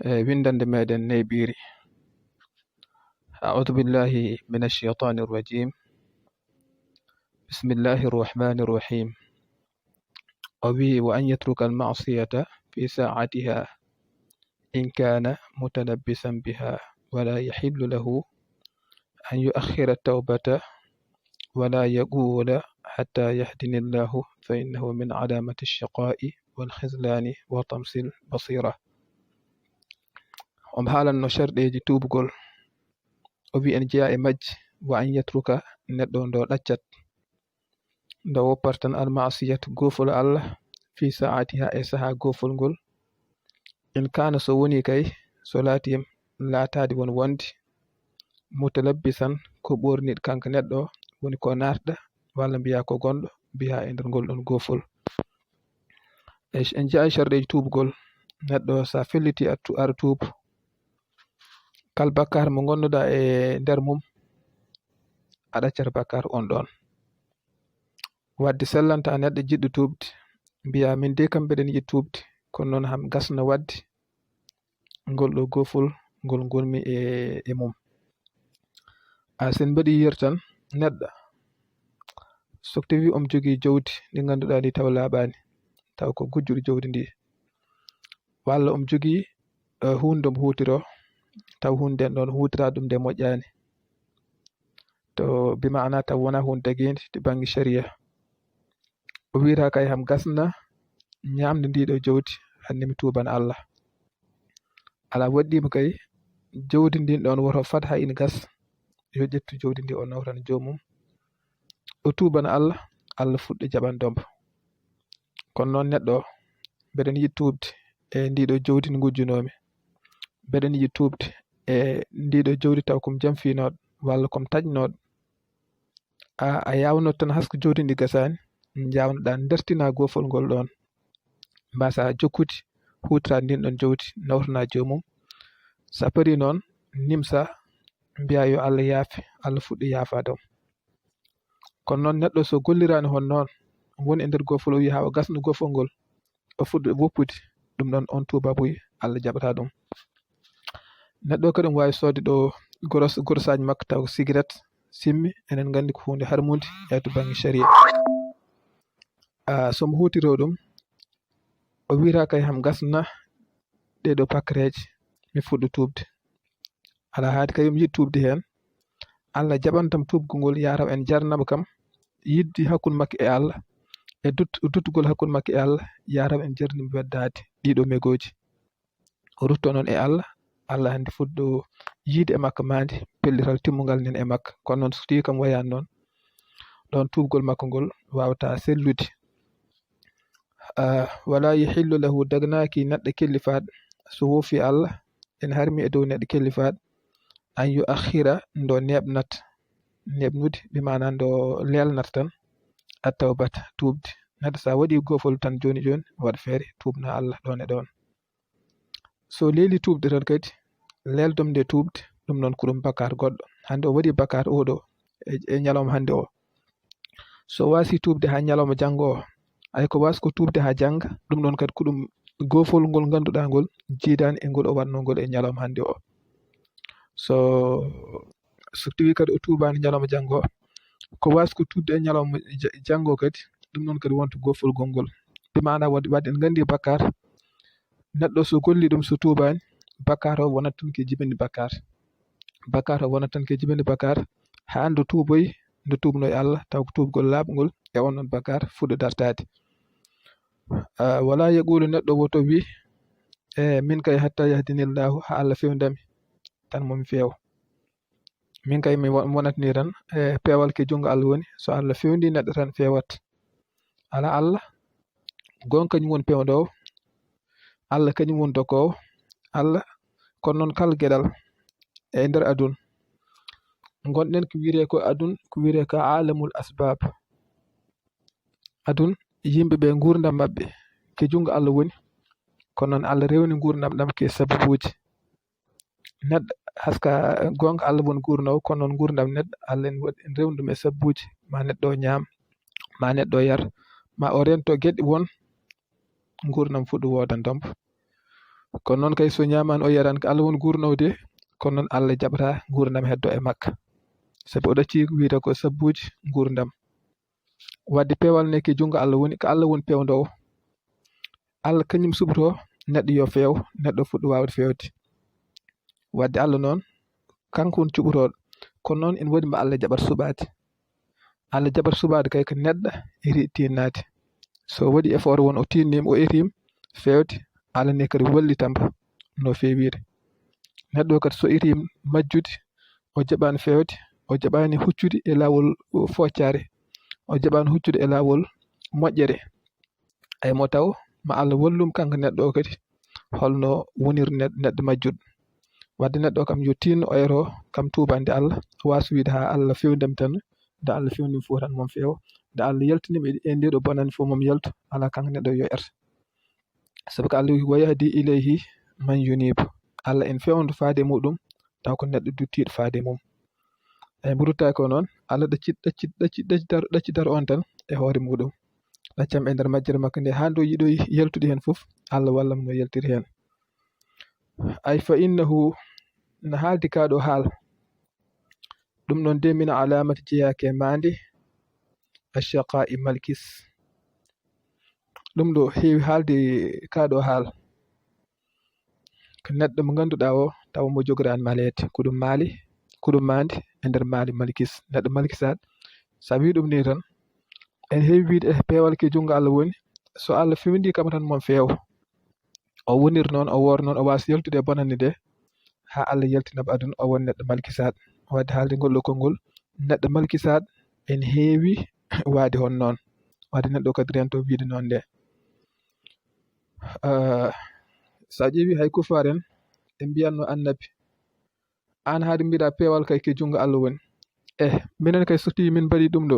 windande meɗen neybiri. أعوذ بالله من الشيطان الرجيم. بسم الله الرحمن الرحيم. وأن يترك المعصية في ساعتها إن كان متلبسا بها ولا يحل له أن يؤخر التوبة ولا يقول حتى يهدني الله فإنه من علامة الشقاء والخذلان وطمس البصيرة. haalanno sharɗeji tuubgol o wi en jeeya e majji wa an yatruka neɗɗo ndo ɗaccat ndo woppartan almasiyat gofol Allah fi saatiha e saha gofol ngol in kana so woni kay so laati laatadi won wondi mutalabbisan ko ɓorniɗ kanko neɗɗo woni ko narɗa walla mbiya ko gonɗo mbiya e nder ngol ɗon gofol. En jeeya sharɗeji tuubgol neɗɗo sa felliti ara tuub kal bakkar mo gonnoɗa e nder mum a ɗaccat bakkar on ɗon. wadde sellanta neɗɗo jiɗɗo tuubde mbiya min de kam mbeɗen yiɗi tuubde kono noon ham gasna wadde ngol ɗo gofol ngol gonmi e mum. Sen mbaɗi yiyere tan neɗɗo so tawi omo jogii jawdi ndi ngannduɗaa ndi taw laaɓaani taw ko gujjuɗo jawdi ndi walla omo jogii hunde mo huutiroo taw hunde nden ɗon huutira ɗum nde moƴƴaani to bi maana taw wona hunde dagiinde to baŋnge sharia o wiyata kay ham gasna ñaamde ndiɗo jawdi hannde mi tuubana Allah ala waɗɗima kay jawdi ndin ɗon woto fat ha ina gas yo ƴettu jawdi ndi o nawtan joomum o tuubana Allah Allah fuɗɗo jaɓandombo. kono noon neɗɗo mbeɗen yiɗi tuubde e ndiɗo jawdi ndi gujjunomi mbeɗen yiɗi tuubde e ndiɗo jawdi taw komi jamfinoɗo walla komi taƴnoɗo a yawnot tan hasko jawdi ndi gasani jawnoɗa ndertina gofol ngol ɗon mbasa jokkude huutorade ndin ɗon jawdi nawtana joomum sa pari noon nimsa mbiya yo Allah yaafe Allah fuɗɗo yaafadam. kono noon neɗɗo so gollirani hon noon woni e nder gofol o wi ha o gasno gofol ngol o fuɗɗo woppude ɗum ɗon on tubabuy Allah jaɓata ɗum. neɗɗo kadi wawi sodde ɗo gorosaji makko taw cigarette simmi enen gandi ko hunde harmude e to banggue sharia somo hutiro ɗum o wiyata kay ham gasna ɗeɗo pakkareje mi fuɗɗo tuubde ala haade kay mi yiɗi tuubde hen Allah jaɓantam tuubgol ngol yataw en jarnaba kam yidde hakkude makko e Allah e duttugol hakkude makko e Allah yataw en jarnima weddade ɗiɗo megoji o rutto noon e Allah Allah hande fuɗɗo yiide e makko mande pellital timmugal nden e makko. kono noon so tawi kam wayani noon ɗon tuubgol makko ngol wawata sellude. wala yahillu lahu dagnaki neɗɗo kellifaɗo so woofi Allah en harmi e dow neɗɗo kellifaɗo an yu akhira ndo neɓnude bi mana ndo lelnata tan attawbata tuubde neɗɗo sa waɗi gofol tan joni waɗa feere tuubna Allah ɗon e ɗon. so leeli tuubde tan kadi leldom nde tuubde ɗum noon ko ɗum bakar goɗɗo hande o waɗi bakar oɗo e ñalawma hande o so wasi tuubde ha ñalawma janngo o ay ko wasi ko tuubde ha jangga ɗum ɗon kadi ko ɗum gofol ngol ganduɗa ngol jiidani e ngol o watno ngol e ñalawma hande o. so tawi kadi o tuubani ñalawma janngo ko wasi ko tuubde e ñalawma janngo kadi ɗum noon kadi wonta gofol gongol bi mana wadde en gandi bakar neɗɗo so golli ɗum so tuubani bakar o wonat tan ke jibinde bakar ha ndo tuuboy ndo tuubno e Allah taw ko tuubgol laaɓgol e on ɗon bakar fuɗɗo dartade. wala yaqulu neɗɗo woto wi min kay hatta yahdinillahu ha Allah fewndami tan momi feewa min kay mi wonatni tan peewal ke jungo Allah woni so Allah fewndi neɗɗo tan fewat ala Allah gon kañum woni pewndowo Allah kañum woni dokowo Allah. kono noon kala gueɗal e nder aduna gonɗen ko wiire ko aduna ko wiire ko alamul asbab aduna yimɓeɓe gurdam mabɓe ke jungo Allah woni kono noon Allah rewni gurdam ɗam ke sababuji neɗɗo haska gonga Allah woni gurnowo kono noon gurdam neɗɗo Allah en rewni ɗum e sababuji ma neɗɗo o ñaam ma neɗɗo o yar ma o rento gueɗe won gurdam fuɗɗo wodantombo kono noon kay so ñaamani o yarani ko Allah woni gurnowde kono noon Allah jaɓata gurdam heddo e makka sabi o ɗacci wiite ko sabbuji gurdam wadde pewal ne ke jungo Allah woni ko Allah woni pewdowo Allah kañum suɓoto neɗɗo yo feew neɗɗo fuɗɗo wawde fewde wadde Allah noon kanko woni cuɓotoɗo kono noon ene waɗi mbo Allah jaɓata suɓade Allah jaɓata suɓade kay ko neɗɗo iri tinnade so waɗi effort won o tinnima o etima fewde Allah ne kadi wallitamo no fewiri neɗɗo kadi so itima majjude o jaɓani fewde o jaɓani huccude e lawol foccare o jaɓani huccude e lawol moƴƴere ay mo taw ma Allah wallum kanko neɗɗo o kadi holno wonir neɗɗo majjuɗo wadde neɗɗo kam yo tinno o yero kam tubande Allah wasa wiide ha Allah fewndam tan nde Allah fewndimi fof tan mom feewa nde Allah yaltinimi e nde ɗo bonande fof mom yaltu ala kanko neɗɗo yo erta sabi ko Allah wi wa yahdi ilayhi man yunibu Allah en fewndo faade muɗum taw ko neɗɗo duttiɗo faade mum eyi mburuta ko noon Allah ɗaccidaro on tan e hoore muɗum ɗaccam e nder majjere makko nde ha ndo yiɗo yaltude hen fof Allah wallam no yaltiri hen ay fa innahu no haaldi kaɗo haal ɗum ɗon de min alamati jeyake mande achaqa e malkis ɗum ɗo heewi haalde kaɗo haal ko neɗɗo mo ganduɗa o tawa mo jogorani malede ko ɗum mande e nder maali malkis neɗɗo malkisaɗo sa wi ɗum ni tan en heewi wiide e peewal ke jungo Allah woni so Allah fewndi kam tan mon feewa o wonir noon o woor noon o wasa yaltude e bonande nde ha Allah yaltinamo aduna o won neɗɗo malkisaɗo wadde haalde ngol ɗo konngol neɗɗo malkisaɗo en heewi waade hon noon wadde neɗɗo kadi rento wiide noon nde sa ƴeewi hay kufar en ɓe mbiyanno annabi an haade mbiɗa peewal kay ke jungo Allah woni minen kay so tawi min mbaɗi ɗum ɗo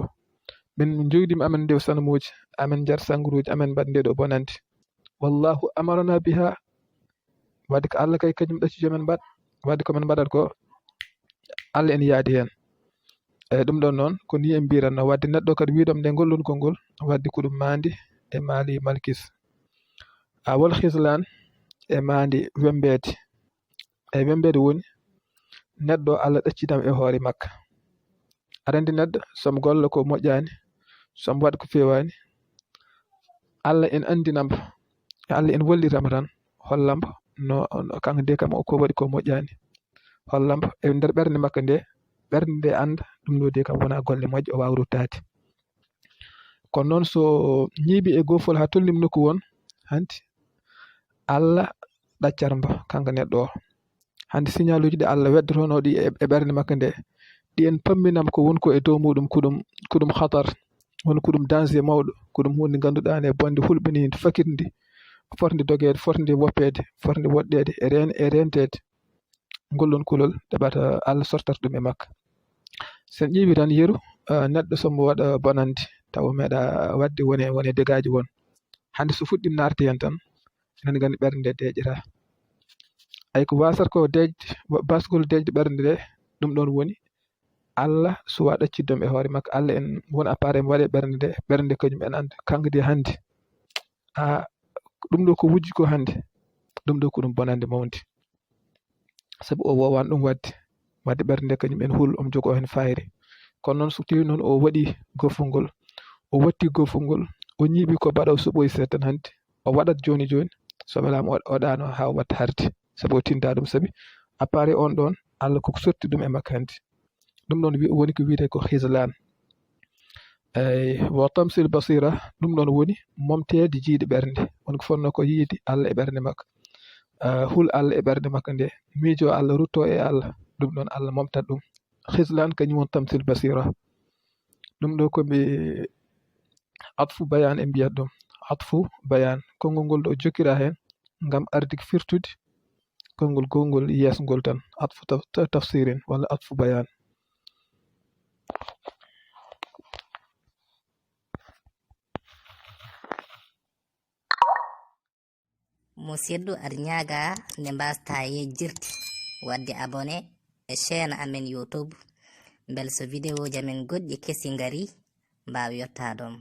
min joydima amen ndew sanamuji amen jar sangaruji amen mbaɗ nde ɗo bonande wallahu amarana biha wadde ko Allah kay kañum ɗacci jomen mbaɗ wadde komin mbaɗat ko Allah en yaadi hen eyi ɗum ɗon noon ko ni en mbiranno wadde neɗɗo kadi wiɗom nde ngollon konngol wadde ko ɗum mande e maali malkis wal hislan e mande wembede eyi wembede woni neɗɗo Allah ɗaccidam e hoore makka aɗa andi neɗɗo somo golla ko moƴƴani somo waɗa ko fewani Allah en andinamo Allah en wallitamo tan hollambo no kanko nde kam ko waɗi ko moƴƴani hollambo e nder ɓernde makko nde ɓernde nde anda ɗum ɗo de kam wona golle moƴƴe o wawa ruttade kono noon so ñiibi e gofol ha tolnima nokku won hanti Allah ɗaccatambo kanko neɗɗo o hande signal uji ɗi Allah weddotono ɗi e ɓernde makko nde ɗi en pamminama ko woni ko e dow muɗum ko ɗum hatar woni ko ɗum danger mawɗo ko ɗum hunde ganduɗa ne bonde hulɓinide fakirde fotde dogede fotde woppede fotde woɗɗede e rentede ngollon kulol ɗeɓata Allah sortata ɗum e makka sen ƴeewi tan yeru neɗɗo somo waɗa bonande tawa meeɗa wadde wone dégaji won hande so fuɗɗim narte hen tan enen gandi ɓernde nde deƴƴata ay ko wasata ko deƴde basgol deƴde ɓernde nde ɗum ɗon woni Allah suwa ɗacciddom e hoore makko Allah en won appareil mo waɗe ɓernde nde kañum en anda kanko de hande ɗum ɗo ko wujji ko hande ɗum ɗo ko ɗum bonande mawde sabu o wowani ɗum wadde ɓernde nde kañum en huul omo jogo hen fayre kono noon so tawi noon o waɗi gofol ngol o watti gofol ngol o ñiiɓi ko baɗa o suɓoyi seeɗa tan hande o waɗat joni so welama o ɗano ha o watta harde sabu o tinta ɗum sabi appareil on ɗon Allah koko sotti ɗum e makko hande ɗum ɗon woni ko wiyete ko hislan eyi wo tamsil basira ɗum ɗon woni momtede jiiɗe ɓernde woni ko fonno ko yiide Allah e ɓernde makko hul Allah e ɓernde makko nde miijo Allah rutto e Allah ɗum ɗon Allah momtat ɗum hislan kañum won tamsil basira ɗum ɗo komi atfu bayan e mbiyat ɗum atfu bayan konngol ngol ɗo jokkira hen ngam ardik firtude konngol gongol yesgol tan atfu tafsirin walla atfu bayan musidɗo aɗa ñaaga nde mbasta yejjirde wadde abonné e chaîne amen YouTube bel so vidéo jamin goɗɗi kesi ngari mbawa yottadom.